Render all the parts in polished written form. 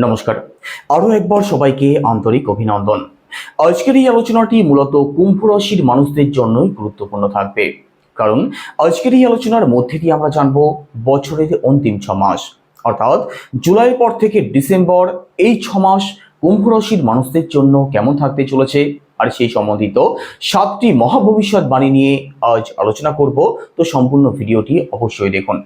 নমস্কার। আরো একবার সবাইকে আন্তরিক অভিনন্দন। আজকের এই আলোচনাটি মূলত কুম্ভ রাশির মানুষদের জন্যই গুরুত্বপূর্ণ থাকবে, কারণ আজকের এই আলোচনার মধ্যে দিয়ে আমরা জানবো বছরের অন্তিম 6 মাস, অর্থাৎ জুলাইয়ের পর থেকে ডিসেম্বর, এই 6 মাস কুম্ভ রাশির মানুষদের জন্য কেমন থাকতে চলেছে, আর সেই সম্বন্ধিত 7টি মহাভবিষ্যৎবাণী নিয়ে আজ আলোচনা করব। তো সম্পূর্ণ ভিডিওটি অবশ্যই দেখুন।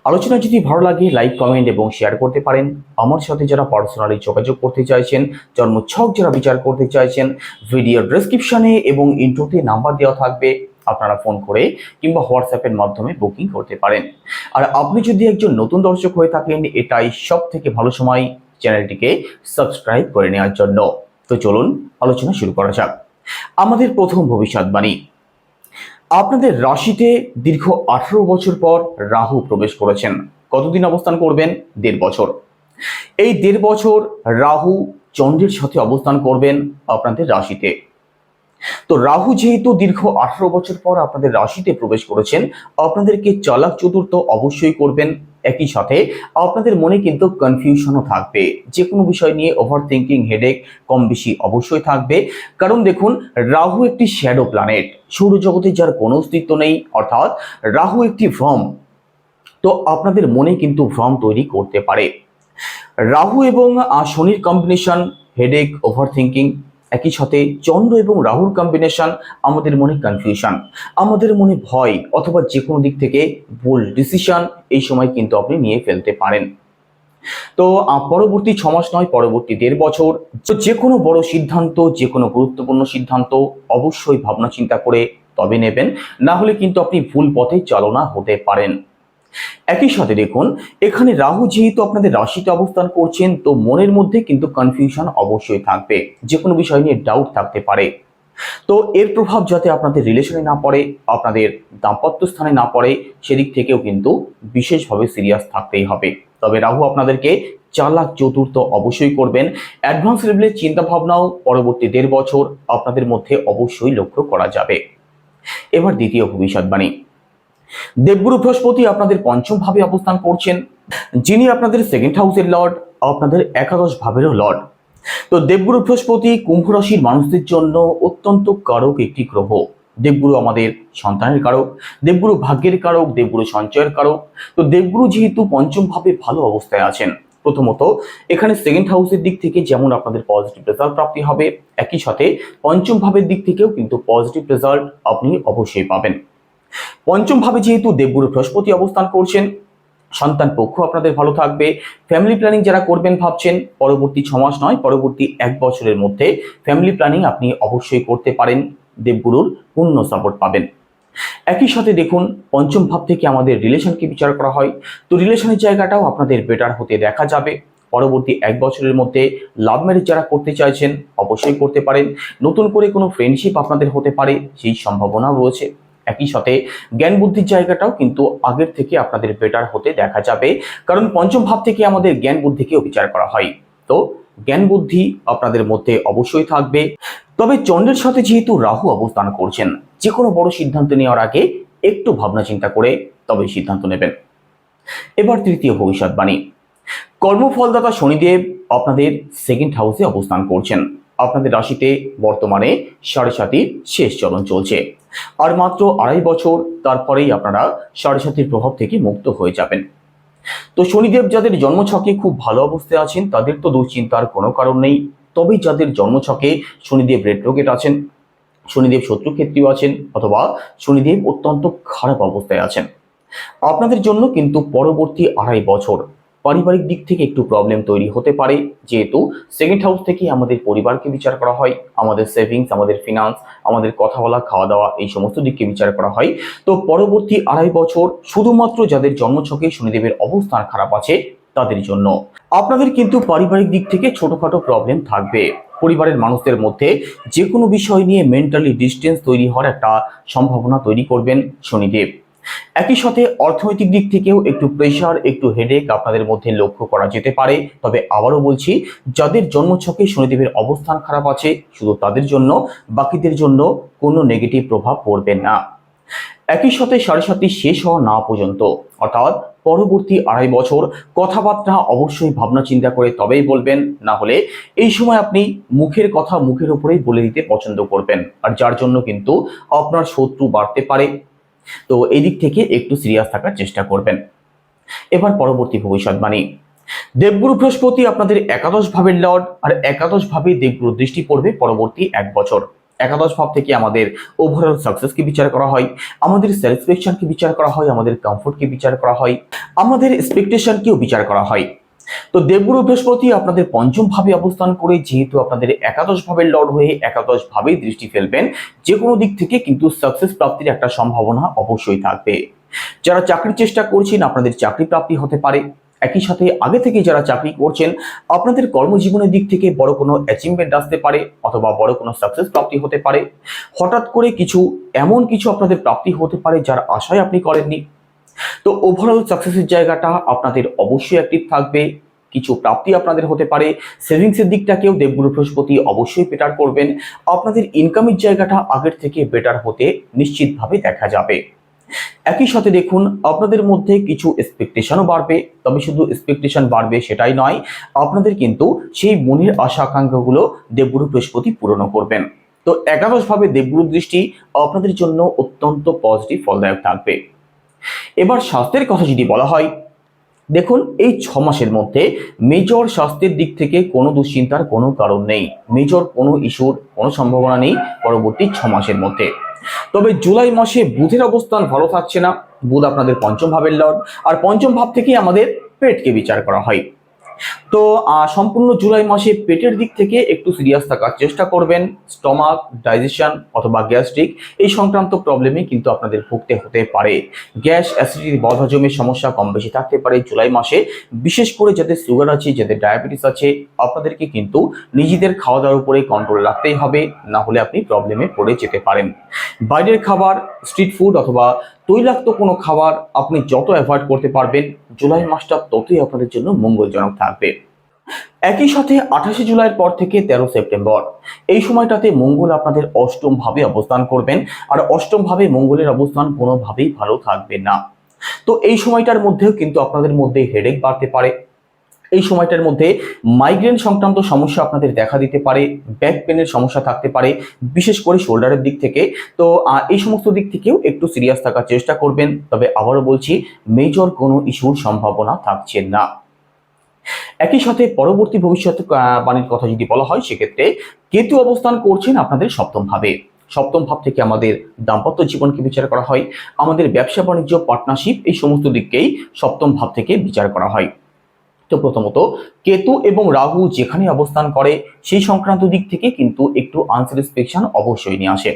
আলোচনা যদি ভালো লাগে লাইক, কমেন্ট এবং শেয়ার করতে পারেন। আমার সাথে যারা পার্সোনালি যোগাযোগ করতে চাইছেন, জন্মছক যারা বিচার করতে চাইছেন, ভিডিও ডেসক্রিপশনে এবং ইন্ট্রোতে নাম্বার দেওয়া থাকবে, আপনারা ফোন করে কিংবা হোয়াটসঅ্যাপের মাধ্যমে বুকিং করতে পারেন। আর আপনি যদি একজন নতুন দর্শক হয়ে থাকেন, এটাই সব থেকে ভালো সময় চ্যানেলটিকে সাবস্ক্রাইব করে নেওয়ার জন্য। তো চলুন আলোচনা শুরু করা যাক। আমাদের প্রথম ভবিষ্যৎবাণী, আপনাদের রাশিতে দীর্ঘ 18 বছর পর রাহু প্রবেশ করেছেন। কতদিন অবস্থান করবেন? 1.5 বছর। এই 1.5 বছর রাহু চন্দ্রের সাথে অবস্থান করবেন আপনাদের রাশিতে। তো রাহু যেহেতু দীর্ঘ 18 বছর পর আপনাদের রাশিতে প্রবেশ করেছেন, আপনাদেরকে চালাক চতুর তো অবশ্যই করবেন। একই সাথে আপনাদের মনে কিন্তু কনফিউশনও থাকবে, যে কোনো বিষয় নিয়ে ওভার থিঙ্কিং, হেডেক কম বেশি অবশ্যই থাকবে। কারণ দেখুন, রাহু একটি শ্যাডো প্ল্যানেট, সৌরজগতে যার কোনো অস্তিত্ব নেই, অর্থাৎ রাহু একটি ভ্রম। তো আপনাদের মনে কিন্তু ভ্রম তৈরি করতে পারে। রাহু এবং শনির কম্বিনেশন, হেডেক, ওভার থিঙ্কিং। একই সাথে চন্দ্র এবং রাহুর কম্বিনেশন, আমাদের মনে কনফিউশন, আমাদের মনে ভয়, অথবা যে কোনো দিক থেকে ভুল ডিসিশন এই সময় কিন্তু আপনি নিয়ে ফেলতে পারেন। তো পরবর্তী 6 মাস নয়, পরবর্তী 1.5 বছর যে কোনো বড় সিদ্ধান্ত, যে কোনো গুরুত্বপূর্ণ সিদ্ধান্ত অবশ্যই ভাবনা চিন্তা করে তবে নেবেন, না হলে কিন্তু আপনি ভুল পথে চালনা হতে পারেন। একই সাথে দেখুন, এখানে রাহু যেহেতু আপনাদের রাশিতে অবস্থান করছেন, তো মনের মধ্যে কিন্তু কনফিউশন অবশ্যই থাকবে, যে কোনো বিষয় নিয়ে ডাউট থাকতে পারে। তো এর প্রভাব যাতে আপনাদের রিলেশনে না পড়ে, আপনাদের দাম্পত্য স্থানে না পড়ে, সেদিক থেকেও কিন্তু বিশেষভাবে সিরিয়াস থাকতেই হবে। তবে রাহু আপনাদেরকে চালাক চতুর্থ অবশ্যই করবেন। অ্যাডভান্স লেভেলের চিন্তা ভাবনাও পরবর্তী 1.5 বছর আপনাদের মধ্যে অবশ্যই লক্ষ্য করা যাবে। এবার দ্বিতীয় ভবিষ্যৎবাণী, দেবগুরু বৃহস্পতি আপনাদের পঞ্চম ভাবে অবস্থান করছেন, যিনি আপনাদের সেকেন্ড হাউসের লর্ড, আপনাদের একাদশ ভাবেরও লর্ড। তো দেবগুরু বৃহস্পতি কুম্ভ রাশির মানুষদের জন্য অত্যন্ত কারক একটি গ্রহ। দেবগুরু আমাদের সন্তানের কারক, দেবগুরু ভাগ্যের কারক, দেবগুরু সঞ্চয়ের কারক। তো দেবগুরু যেহেতু পঞ্চম ভাবে ভালো অবস্থায় আছেন, প্রথমত এখানে সেকেন্ড হাউসের দিক থেকে যেমন আপনাদের পজিটিভ রেজাল্ট প্রাপ্তি হবে, একই সাথে পঞ্চম ভাবের দিক থেকেও কিন্তু পজিটিভ রেজাল্ট আপনি অবশ্যই পাবেন। পঞ্চম ভাবে যেহেতু দেবগুরু বৃহস্পতি অবস্থান করছেন, সন্তান পক্ষ আপনাদের ভালো থাকবে। ফ্যামিলি প্ল্যানিং যারা করবেন ভাবছেন, পরবর্তী 6 মাস নয়, পরবর্তী 1 বছরের মধ্যে ফ্যামিলি প্ল্যানিং আপনি অবশ্যই করতে পারেন, দেবগুরুর পূর্ণ সাপোর্ট পাবেন। একই সাথে দেখুন, পঞ্চম ভাব থেকে আমাদের রিলেশনকে বিচার করা হয়, তো রিলেশনের জায়গাটাও আপনাদের বেটার হতে দেখা যাবে। পরবর্তী 1 বছরের মধ্যে লাভ ম্যারেজ যারা করতে চাইছেন অবশ্যই করতে পারেন। নতুন করে কোনো ফ্রেন্ডশিপ আপনাদের হতে পারে, সেই সম্ভাবনাও রয়েছে। একই সাথে জ্ঞান বুদ্ধির জায়গাটাও কিন্তু আগের থেকে আপনাদের বেটার হতে দেখা যাবে, কারণ পঞ্চম ভাব থেকে আমাদের জ্ঞান বুদ্ধিকেও বিচার করা হয়। তো জ্ঞান বুদ্ধি আপনাদের মধ্যে অবশ্যই থাকবে। তবে চন্দ্রের সাথে যেহেতু রাহু অবস্থান করছেন, যে কোনো বড় সিদ্ধান্ত নেওয়ার আগে একটু ভাবনা চিন্তা করে তবে সিদ্ধান্ত নেবেন। এবার তৃতীয় ভবিষ্যৎবাণী, কর্মফলদাতা শনিদেব আপনাদের সেকেন্ড হাউসে অবস্থান করছেন। আপনাদের রাশিতে বর্তমানে 7.5 শেষ চলন চলছে, আর মাত্র 2.5 বছর, তারপরেই আপনারা 7.5 প্রভাব থেকে মুক্ত হয়ে যাবেন। তো শনিদেব যাদের জন্মছকে খুব ভালো অবস্থায় আছেন, তাদের তো দুশ্চিন্তার কোনো কারণ নেই। তবে যাদের জন্মছকে শনিদেব রেট্রোগেট আছেন, শনিদেব শত্রুক্ষেত্রীয় আছেন, অথবা শনিদেব অত্যন্ত খারাপ অবস্থায় আছেন, আপনাদের জন্য কিন্তু পরবর্তী 2.5 বছর পারিবারিক দিক থেকে একটু প্রবলেম তৈরি হতে পারে। যেহেতু সেকেন্ড হাউস থেকে আমাদের পরিবারকে বিচার করা হয়, আমাদের সেভিংস, আমাদের ফিনান্স, আমাদের কথা বলা, খাওয়া দাওয়া, এই সমস্ত দিককে বিচার করা হয়। তো পরবর্তী 2.5 বছর শুধুমাত্র যাদের জন্মছকে শনিদেবের অবস্থান খারাপ আছে তাদের জন্য। আপনাদের কিন্তু পারিবারিক দিক থেকে ছোটখাটো প্রবলেম থাকবে। পরিবারের মানুষদের মধ্যে যে কোনো বিষয় নিয়ে মেন্টালি ডিস্টেন্স তৈরি হওয়ার একটা সম্ভাবনা তৈরি করবেন শনিদেব। একই সাথে অর্থনৈতিক দিক থেকেও একটু প্রেশার, একটু হেডেক আপনাদের মধ্যে লক্ষ্য করা যেতে পারে। তবে আবারও বলছি, যাদের জন্মছকে শনিদেবের অবস্থান খারাপ আছে শুধু তাদের জন্য, বাকিদের জন্য কোনো নেগেটিভ প্রভাব পড়বে না। একই সাথে 7.5 শেষ হওয়া না পর্যন্ত, অর্থাৎ পরবর্তী 2.5 বছর কথাবার্তা অবশ্যই ভাবনা চিন্তা করে তবেই বলবেন, না হলে এই সময় আপনি মুখের কথা মুখের উপরেই বলে দিতে পছন্দ করবেন, আর যার জন্য কিন্তু আপনার শত্রু বাড়তে পারে। তো এই দিক থেকে একটু সিরিয়াস থাকার চেষ্টা করবেন। এবার পরবর্তী ভবিষ্যৎবাণী। দেবগুরু বৃহস্পতি আপনাদের একাদশ ভাবের লর্ড, আর একাদশ ভাবে দেবগুরু দৃষ্টি পড়বে পরবর্তী 1 বছর। একাদশ ভাব থেকে আমাদের ওভারঅল সাকসেসকে বিচার করা হয়, আমাদের স্যাটিসফ্যাকশনকে বিচার করা হয়, আমাদের কমফোর্টকে বিচার করা হয়, আমাদের এক্সপেকটেশনকেও বিচার করা হয়। তো দেবগুরু বৃহস্পতি আপনাদের পঞ্চম ভাবে অবস্থান করে যেহেতু আপনাদের একাদশ ভাবের লর্ড হয়ে একাদশ ভাবেই দৃষ্টি ফেলবেন, যে কোনো দিক থেকে কিন্তু সাকসেস প্রাপ্তির একটা সম্ভাবনা অবশ্যই থাকবে। যারা চাকরির চেষ্টা করছেন আপনাদের চাকরি প্রাপ্তি হতে পারে। একই সাথে আগে থেকে যারা চাকরি করছেন আপনাদের কর্মজীবনের দিক থেকে বড় কোনো অ্যাচিভমেন্ট আসতে পারে, অথবা বড় কোনো সাকসেস প্রাপ্তি হতে পারে। হঠাৎ করে এমন কিছু আপনাদের প্রাপ্তি হতে পারে যার আশায় আপনি করেননি। তো ওভারঅল সাকসেসের জায়গাটা আপনাদের অবশ্যই অ্যাক্টিভ থাকবে, কিছু প্রাপ্তি আপনাদের হতে পারে। সেভিংসের দিকটাকেও দেবগুরু বৃহস্পতি অবশ্যই বেটার করবেন। আপনাদের ইনকামের জায়গাটা আগের থেকে বেটার হতে নিশ্চিতভাবে দেখা যাবে। একই সাথে দেখুন আপনাদের মধ্যে কিছু এক্সপেকটেশনও বাড়বে, তবে শুধু এক্সপেকটেশন বাড়বে সেটাই নয়, আপনাদের কিন্তু সেই মনের আশা আকাঙ্ক্ষাগুলো দেবগুরু বৃহস্পতি পূরণ করবেন। তো একাদশ ভাবে দেবগুরু দৃষ্টি আপনাদের জন্য অত্যন্ত পজিটিভ ফলদায়ক থাকবে। এবার স্বাস্থ্যের কথা যদি বলা হয়, দেখুন এই 6 মাসের মধ্যে মেজর স্বাস্থ্যের দিক থেকে কোনো দুশ্চিন্তার কোনো কারণ নেই, মেজর কোনো ইস্যুর কোনো সম্ভাবনা নেই পরবর্তী 6 মাসের মধ্যে। তবে জুলাই মাসে বুধের অবস্থান ভালো থাকছে না। বুধ আপনাদের পঞ্চম ভাবের লর্ড, আর পঞ্চম ভাব থেকে আমাদের পেটকে বিচার করা হয়। তো সম্পূর্ণ জুলাই মাসে পেটের দিক থেকে একটু সিরিয়াস থাকার চেষ্টা করবেন। স্টমাক, ডাইজেশন অথবা গ্যাস্ট্রিক এই সংক্রান্ত প্রবলেমে কিন্তু আপনাদের ভুগতে হতে পারে। গ্যাস, অ্যাসিডিটি, বদহজমের সমস্যা কম বেশি থাকতে পারে জুলাই মাসে। বিশেষ করে যাদের সুগার আছে, যাদের ডায়াবেটিস আছে, আপনাদেরকে কিন্তু নিজেদের খাওয়া দাওয়ার উপরে কন্ট্রোল রাখতেই হবে, না হলে আপনি প্রবলেমে পড়ে যেতে পারেন। বাইরের খাবার, স্ট্রিট ফুড অথবা তৈলাক্ত কোনো খাবার আপনি যত অ্যাভয়েড করতে পারবেন জুলাই মাসটা ততই আপনাদের জন্য মঙ্গলজনক থাকবে। একই সাথে 28 জুলাইয়ের পর থেকে 13 সেপ্টেম্বর এই সময়টাতে মঙ্গল আপনাদের অষ্টম ভাবে অবস্থান করবেন, আর অষ্টম ভাবে মঙ্গলের অবস্থান কোনোভাবেই ভালো থাকবে না। তো এই সময়টার মধ্যেও কিন্তু আপনাদের মধ্যে হেডেক বাড়তে পারে। এই সময়টার মধ্যে মাইগ্রেন সংক্রান্ত সমস্যা আপনাদের দেখা দিতে পারে, ব্যাক পেনের সমস্যা থাকতে পারে, বিশেষ করে শোল্ডারের দিক থেকে। তো এই সমস্ত দিক থেকেও একটু সিরিয়াস থাকার চেষ্টা করবেন। তবে আবারও বলছি, মেজর কোনো ইস্যুর সম্ভাবনা থাকছে না। একই সাথে পরবর্তী ভবিষ্যৎ বাণীর কথা যদি বলা হয়, সেক্ষেত্রে কেতু অবস্থান করছেন আপনাদের সপ্তম ভাবে। সপ্তম ভাব থেকে আমাদের দাম্পত্য জীবনকে বিচার করা হয়, আমাদের ব্যবসা বাণিজ্য, পার্টনারশিপ এই সমস্ত দিককেই সপ্তম ভাব থেকে বিচার করা হয়। তো প্রথমত কেতু এবং রাহু যেখানে অবস্থান করে সেই সংক্রান্ত দিক থেকে কিন্তু একটু আনস্যাটিসফ্যাকশন অবশ্যই নিয়ে আসে।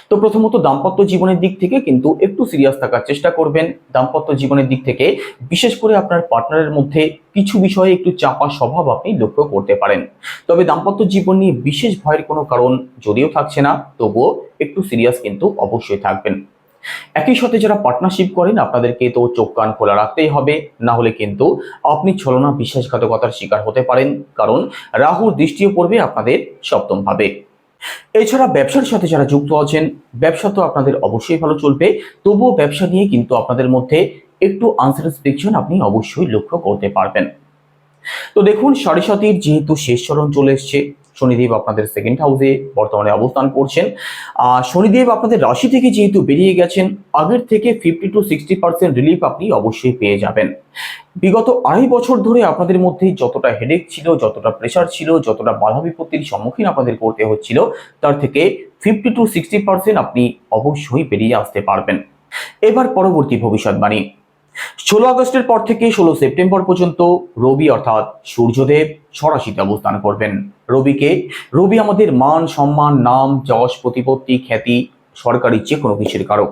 তো প্রথমত দাম্পত্য জীবনের দিক থেকে কিন্তু একটু সিরিয়াস থাকার চেষ্টা করবেন। দাম্পত্য জীবনের দিক থেকে বিশেষ করে আপনার পার্টনারের মধ্যে কিছু বিষয়ে একটু চাপা স্বভাব আপনি লক্ষ্য করতে পারেন। তবে দাম্পত্য জীবন নিয়ে বিশেষ ভয়ের কোনো কারণ যদিও থাকছে না, তবুও একটু সিরিয়াস কিন্তু অবশ্যই থাকবেন। একই সাথে যারা পার্টনারশিপ করেন আপনাদেরকে তো চোখ কান খোলা রাখতেই হবে, না হলে কিন্তু আপনি ছলনা বিশ্বাসঘাতকতার শিকার হতে পারেন, কারণ রাহুর দৃষ্টিও পড়বে আপনাদের সপ্তম ভাবে। এছাড়া ব্যবসার সাথে যারা যুক্ত আছেন, ব্যবসা তো আপনাদের অবশ্যই ভালো চলবে, তবুও ব্যবসা নিয়ে কিন্তু আপনাদের মধ্যে একটু আনস্যাটিসফ্যাকশন আপনি অবশ্যই লক্ষ্য করতে পারবেন। তো দেখুন, সাড়ে সাতির যেহেতু শেষ চরণ চলে এসছে, শনিদেব আপনাদের সেকেন্ড হাউসে বর্তমানে অবস্থান করছেন। শনিদেব আপনাদের রাশি থেকে যেহেতু বেরিয়ে গেছেন, আগের থেকে 50 to 60% রিলিফ আপনি অবশ্যই পেয়ে যাবেন। বিগত 2.5 বছর ধরে আপনাদের মধ্যে যতটা হেডেক ছিল, যতটা প্রেশার ছিল, যতটা বাধা বিপত্তির সম্মুখীন আপনাদের করতে হচ্ছিল, তার থেকে 50 to 60% আপনি অবশ্যই বেরিয়ে আসতে পারবেন। এবার পরবর্তী ভবিষ্যৎবাণী। 16 আগস্টের পর থেকে 16 সেপ্টেম্বর পর্যন্ত রবি অর্থাৎ সূর্যদেব স্বরাশিতে অবস্থান করবেন। রবি আমাদের মান, সম্মান, নাম, যশ, প্রতিপত্তি, খ্যাতি, সরকারি যে কোনো কিছুর কারক।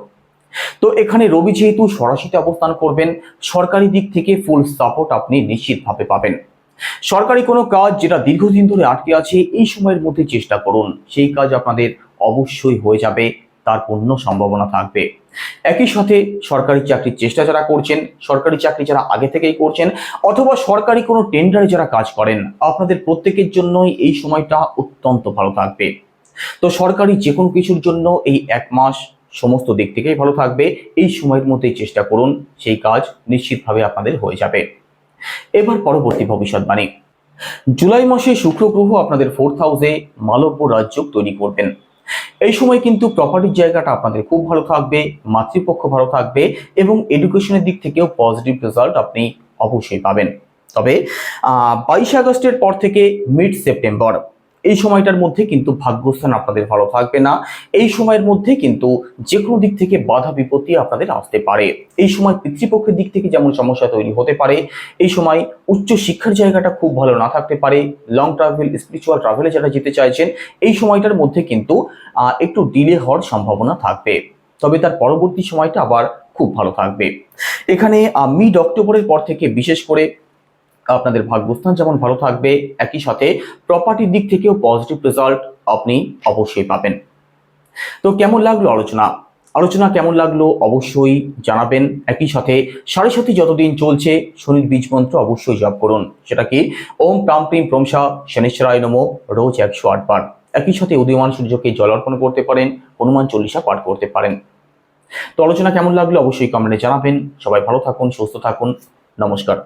তো এখানে রবি যেহেতু স্বরাশিতে অবস্থান করবেন, সরকারি দিক থেকে ফুল সাপোর্ট আপনি নিশ্চিতভাবে পাবেন। সরকারি কোনো কাজ যেটা দীর্ঘদিন ধরে আটকে আছে, এই সময়ের মধ্যে চেষ্টা করুন, সেই কাজ আপনাদের অবশ্যই হয়ে যাবে, তার পূর্ণ সম্ভাবনা থাকবে। একই সাথে সরকারি চাকরির চেষ্টা যারা করছেন, সরকারি চাকরি যারা আগে থেকেই করছেন, অথবা সরকারি কোনো টেন্ডারে যারা কাজ করেন, আপনাদের প্রত্যেকের জন্যই এই সময়টা অত্যন্ত ভালো থাকবে। তো সরকারি যে কোনো কিছুর জন্য এই 1 মাস সমস্ত দিক থেকেই ভালো থাকবে। এই সময়ের মধ্যেই চেষ্টা করুন, সেই কাজ নিশ্চিতভাবে আপনাদের হয়ে যাবে। এবার পরবর্তী ভবিষ্যৎবাণী। জুলাই মাসে শুক্র গ্রহ আপনাদের 4th হাউসে মালব্য রাজযোগ তৈরি করবেন। এই সময় কিন্তু প্রপার্টির জায়গাটা আপনাদের খুব ভালো থাকবে, মাতৃপক্ষ ভালো থাকবে এবং এডুকেশনের দিক থেকেও পজিটিভ রেজাল্ট আপনি অবশ্যই পাবেন। তবে 22 আগস্টের পর থেকে মিড সেপ্টেম্বর এই সময়টার মধ্যে কিন্তু ভাগ্যস্থান আপনাদের ভালো থাকবে না। এই সময়ের মধ্যে কিন্তু যে কোনো দিক থেকে বাধা বিপত্তি আপনাদের আসতে পারে। এই সময় পিতৃপক্ষের দিক থেকে যেমন সমস্যা তৈরি হতে পারে, এই সময় উচ্চ শিক্ষার জায়গাটা খুব ভালো না থাকতে পারে। লং ট্রাভেল, স্পিরিচুয়াল ট্রাভেলে যারা যেতে চাইছেন, এই সময়টার মধ্যে কিন্তু একটু ডিলে হওয়ার সম্ভাবনা থাকবে। তবে তার পরবর্তী সময়টা আবার খুব ভালো থাকবে। এখানে মিড অক্টোবরের পর থেকে বিশেষ করে আপনাদের ভাগ্যস্থান যেমন ভালো থাকবে, একই সাথে প্রপার্টির দিক থেকেও পজিটিভ রেজাল্ট আপনি অবশ্যই পাবেন। তো কেমন লাগলো আলোচনা কেমন লাগলো অবশ্যই জানাবেন। একই সাথে 7.5 যতদিন চলছে শনির বীজ মন্ত্র অবশ্যই জপ করুন, সেটা কি ওম প্রাম প্রিম প্রমসা শনিশ্চরায় নমঃ, রোজ 108 বার। একই সাথে উদীয়মান সূর্যকে জল অর্পণ করতে পারেন, হনুমান চল্লিশা পাঠ করতে পারেন। তো আলোচনা কেমন লাগলো অবশ্যই কমেন্টে জানাবেন। সবাই ভালো থাকুন, সুস্থ থাকুন, নমস্কার।